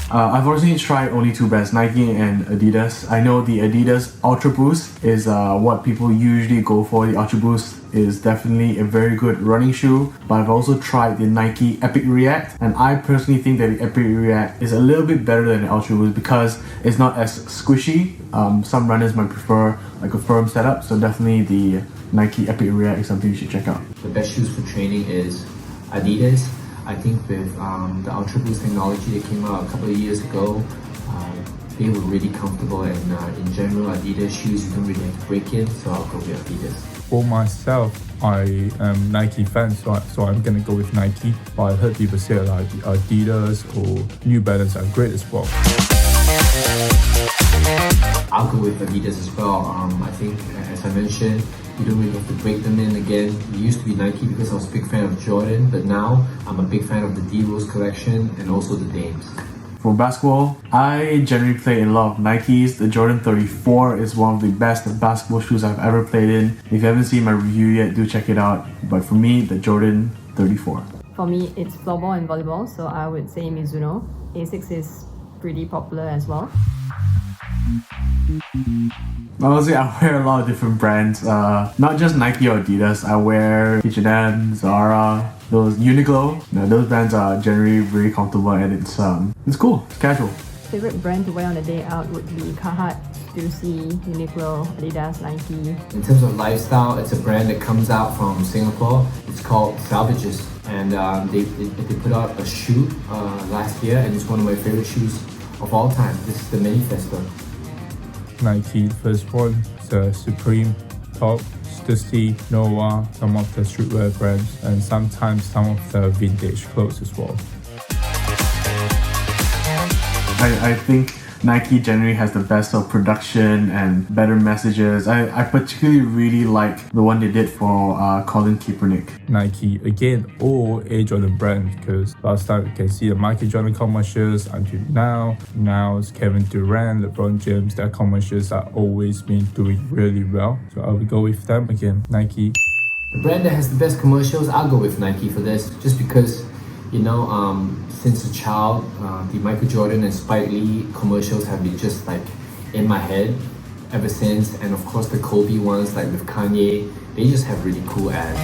I've originally tried only two brands, Nike and Adidas. I know the Adidas Ultra Boost is what people usually go for. The Ultra Boost is definitely a very good running shoe, but I've also tried the Nike Epic React, and I personally think that the Epic React is a little bit better than the Ultra Boost because it's not as squishy. Some runners might prefer like a firm setup, so definitely the Nike Epic React is something you should check out. The best shoes for training is Adidas. I think with the Ultra Boost technology that came out a couple of years ago, they were really comfortable, and in general Adidas shoes you don't really have to break in, so I'll go with Adidas. For myself, I am Nike fan, so I'm gonna go with Nike, but I heard people say like Adidas or New Balance are great as well. I'll go with Adidas as well. I think, as I mentioned, you don't really have to break them in again. It used to be Nike because I was a big fan of Jordan, but now I'm a big fan of the D-Rose collection and also the Dames. For basketball, I generally play in a lot of Nikes. The Jordan 34 is one of the best basketball shoes I've ever played in. If you haven't seen my review yet, do check it out. But for me, the Jordan 34. For me, it's floorball and volleyball, so I would say Mizuno. Asics is pretty popular as well. Honestly, I wear a lot of different brands, not just Nike or Adidas. I wear H&M, Zara, those Uniqlo. Those brands are generally very comfortable, and it's cool, it's casual. Favorite brand to wear on a day out would be Carhartt, Stussy, Uniqlo, Adidas, Nike. In terms of lifestyle, it's a brand that comes out from Singapore. It's called Salvages, and they put out a shoe last year, and it's one of my favorite shoes of all time. This is the Manifesto. Nike, first one, the Supreme, Top, Stussy, Neoh, some of the streetwear brands, and sometimes some of the vintage clothes as well. I think Nike generally has the best of production and better messages. I particularly really like the one they did for Colin Kaepernick. Nike, again, all Air Jordan brand, because last time you can see the Michael Jordan commercials until now it's Kevin Durant, LeBron James. Their commercials are always been doing really well, so I will go with them again, Nike. The brand that has the best commercials, I'll go with Nike for this, just because, you know, since a child, the Michael Jordan and Spike Lee commercials have been just like in my head ever since, and of course the Kobe ones like with Kanye, they just have really cool ads.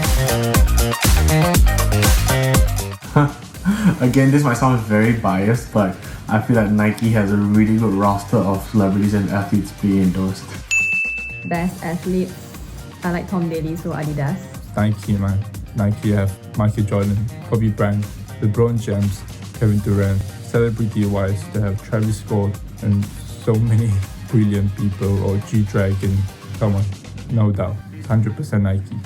Again, this might sound very biased, but I feel like Nike has a really good roster of celebrities and athletes being endorsed. Best athletes, I like Tom Daly, so Adidas. Nike, man. Nike have Michael Jordan, Kobe Bryant, LeBron James, Kevin Durant. Celebrity-wise, they have Travis Scott and so many brilliant people, or G-Dragon. Come on, no doubt, 100% Nike.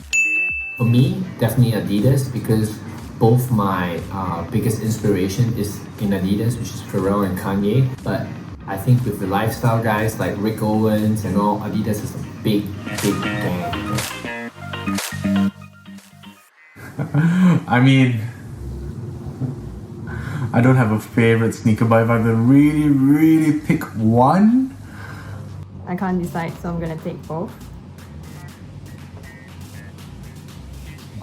For me, definitely Adidas, because both my biggest inspiration is in Adidas, which is Pharrell and Kanye. But I think with the lifestyle guys like Rick Owens and all, Adidas is a big gang. I mean, I don't have a favorite sneaker, but if I could really pick one, I can't decide, so I'm gonna take both.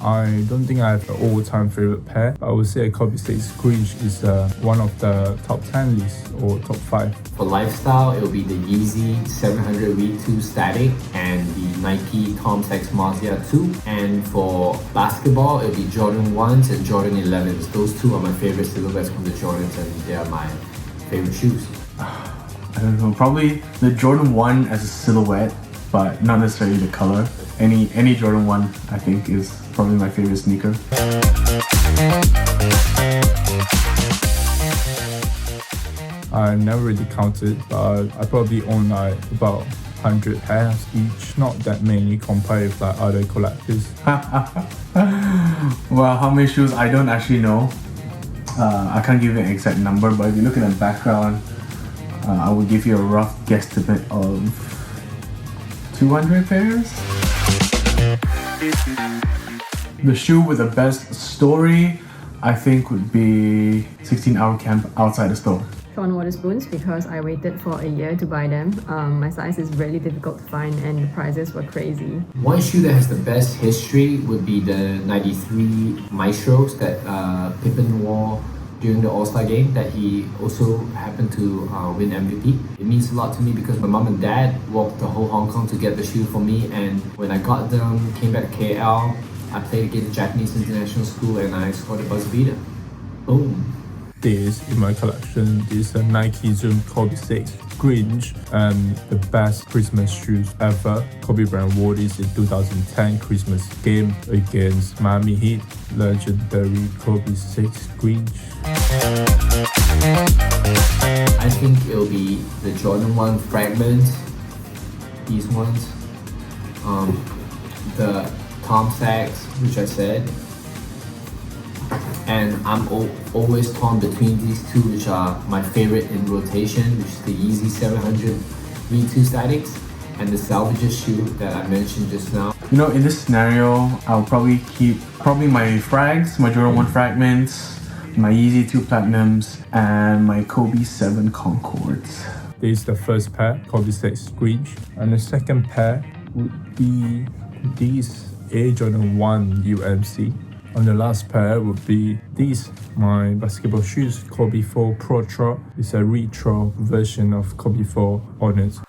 I don't think I have an all-time favorite pair. I would say Kobe State Screech is one of the top 10 lists or top 5. For lifestyle, it will be the Yeezy 700 V2 Static and the Nike Tom X Marcia 2. And for basketball, it will be Jordan 1s and Jordan 11s. Those two are my favorite silhouettes from the Jordans, and they are my favorite shoes. I don't know, probably the Jordan 1 as a silhouette, but not necessarily the color. Any Jordan 1, I think, is probably my favorite sneaker. I never really counted, but I probably own like about 100 pairs each. Not that many compared with like other collectors. Well, how many shoes? I don't actually know. I can't give you an exact number, but if you look at the background, I will give you a rough guesstimate of 200 pairs. The shoe with the best story, I think, would be 16 Hour Camp outside the store. Sean Waterspoons because I waited for a year to buy them. My size is really difficult to find and the prices were crazy. One shoe that has the best history would be the 93 Maestros that Pippen wore during the All-Star game that he also happened to win MVP. It means a lot to me because my mom and dad walked the whole Hong Kong to get the shoe for me, and when I got them, came back to KL, I played against the Japanese international school and I scored a buzzer beater. Boom. This in my collection is a Nike Zoom Kobe 6 Grinch, and the best Christmas shoes ever. Kobe Bryant wore this in 2010 Christmas game against Miami Heat. Legendary Kobe 6 Grinch. I think it'll be the Jordan 1 fragments, these ones, the Tom Sachs, which I said, and I'm always torn between these two, which are my favorite in rotation, which is the Yeezy 700 V2 Statics and the Salvages shoe that I mentioned just now. You know, in this scenario, I'll probably keep my frags, my Jordan 1 fragments, my Yeezy 2 Platinums, and my Kobe 7 Concords. This is the first pair, Kobe 6 Grinch, and the second pair would be these Air Jordan 1 UMC. And the last pair would be these, my basketball shoes, Kobe 4 Pro Trot. It's a retro version of Kobe 4 Honors.